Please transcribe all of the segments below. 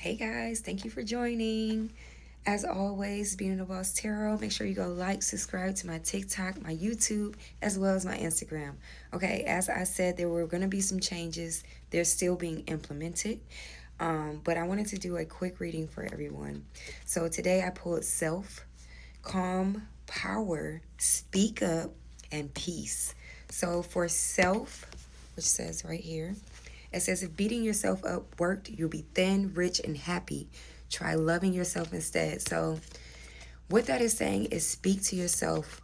Hey guys, thank you for joining. As always, Being the Boss Tarot, make sure you go like, subscribe to my TikTok, my YouTube, as well as my Instagram. Okay, as I said, there were going to be some changes. They're still being implemented. But I wanted to do a quick reading for everyone. So today I pulled Self, Calm, Power, Speak Up, and Peace. So for Self, which says right here, it says, if beating yourself up worked, you'll be thin, rich, and happy. Try loving yourself instead. So, what that is saying is speak to yourself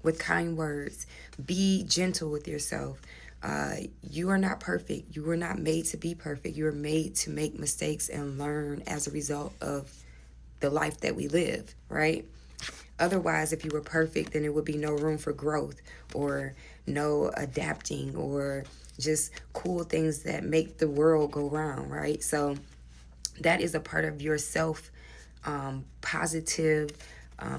with kind words. Be gentle with yourself. You are not perfect. You were not made to be perfect. You were made to make mistakes and learn as a result of the life that we live, right? Otherwise, if you were perfect, then there would be no room for growth or no adapting or just cool things that make the world go round, right? So that is a part of your self positive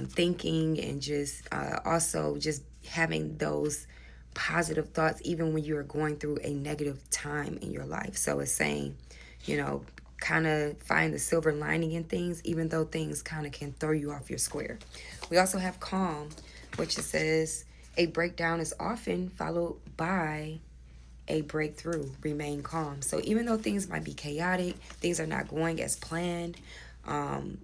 thinking and just also just having those positive thoughts even when you are going through a negative time in your life. So it's saying, you know, kind of find the silver lining in things, even though things kind of can throw you off your square. We also have calm, which it says a breakdown is often followed by a breakthrough. Remain calm. So even though things might be chaotic, things are not going as planned,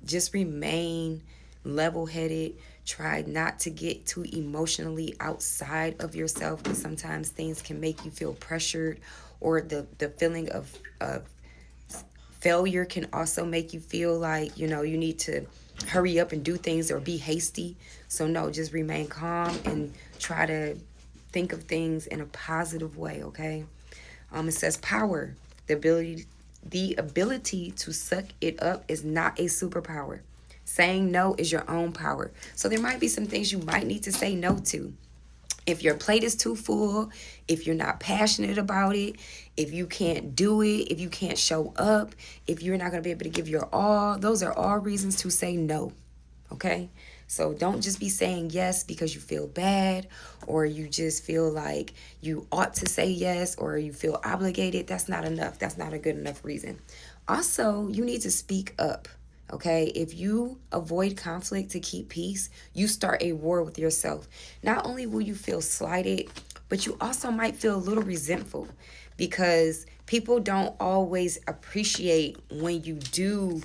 just remain level headed. Try not to get too emotionally outside of yourself, because sometimes things can make you feel pressured, or the feeling of failure can also make you feel like, you know, you need to hurry up and do things or be hasty. So no, just remain calm and try to think of things in a positive way, okay? It says power. The ability to suck it up is not a superpower. Saying no is your own power. So there might be some things you might need to say no to. If your plate is too full, if you're not passionate about it, if you can't do it, if you can't show up, if you're not going to be able to give your all, those are all reasons to say no. Okay? So don't just be saying yes because you feel bad or you just feel like you ought to say yes or you feel obligated. That's not enough. That's not a good enough reason. Also, you need to speak up. Okay, if you avoid conflict to keep peace, you start a war with yourself. Not only will you feel slighted, but you also might feel a little resentful because people don't always appreciate when you do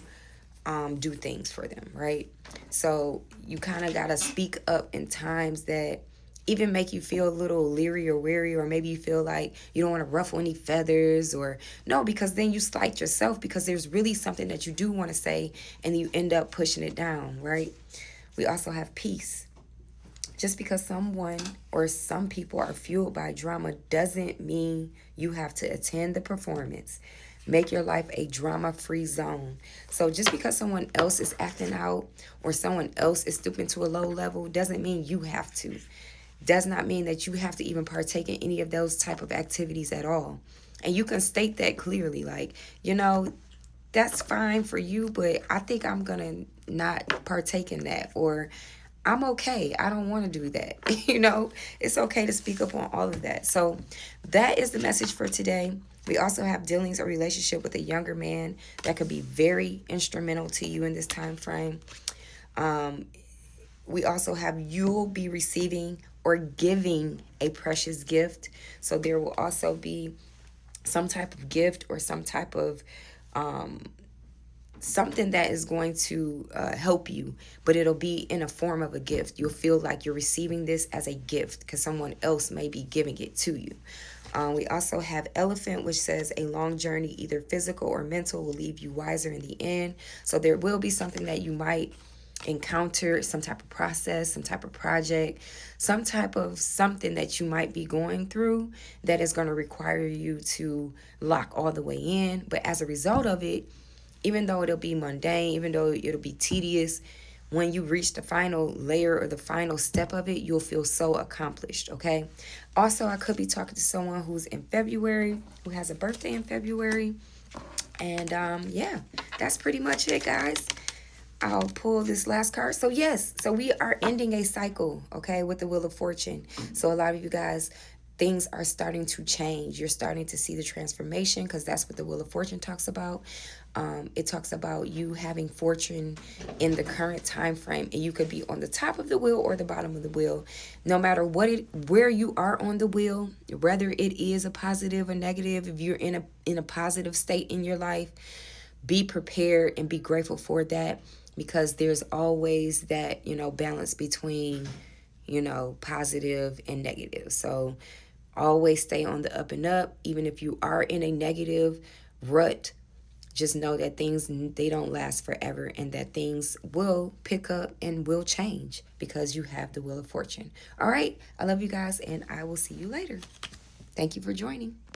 things for them, right? So you kind of got to speak up in times that even make you feel a little leery or weary, or maybe you feel like you don't want to ruffle any feathers, or no, because then you slight yourself because there's really something that you do want to say and you end up pushing it down, right? We also have peace. Just because someone or some people are fueled by drama doesn't mean you have to attend the performance. Make your life a drama free zone. So just because someone else is acting out or someone else is stooping to a low level doesn't mean you have to. Does not mean that you have to even partake in any of those type of activities at all. And you can state that clearly, like, you know, that's fine for you, but I think I'm gonna not partake in that, or I'm okay. I don't want to do that. You know, it's okay to speak up on all of that. So that is the message for today. We also have dealings or relationship with a younger man that could be very instrumental to you in this time frame. We also have you'll be receiving or giving a precious gift. So there will also be some type of gift or some type of something that is going to help you, but it'll be in a form of a gift. You'll feel like you're receiving this as a gift because someone else may be giving it to you. We also have elephant, which says a long journey, either physical or mental, will leave you wiser in the end. So there will be something that you might encounter, some type of process, some type of project, some type of something that you might be going through that is going to require you to lock all the way in. But as a result of it, even though it'll be mundane, even though it'll be tedious, when you reach the final layer or the final step of it, you'll feel so accomplished, okay? Also, I could be talking to someone who's in February, who has a birthday in February. And yeah, that's pretty much it, guys. I'll pull this last card. So yes, so we are ending a cycle, okay, with the Wheel of Fortune. So a lot of you guys things are starting to change. You're starting to see the transformation, because that's what the Wheel of Fortune talks about. It talks about you having fortune in the current time frame, and you could be on the top of the wheel or the bottom of the wheel. No matter where you are on the wheel, whether it is a positive or negative, if you're in a positive state in your life, be prepared and be grateful for that, because there's always that, balance between, positive and negative. So always stay on the up and up. Even if you are in a negative rut, just know that things, they don't last forever, and that things will pick up and will change, because you have the Wheel of Fortune. All right. I love you guys, and I will see you later. Thank you for joining.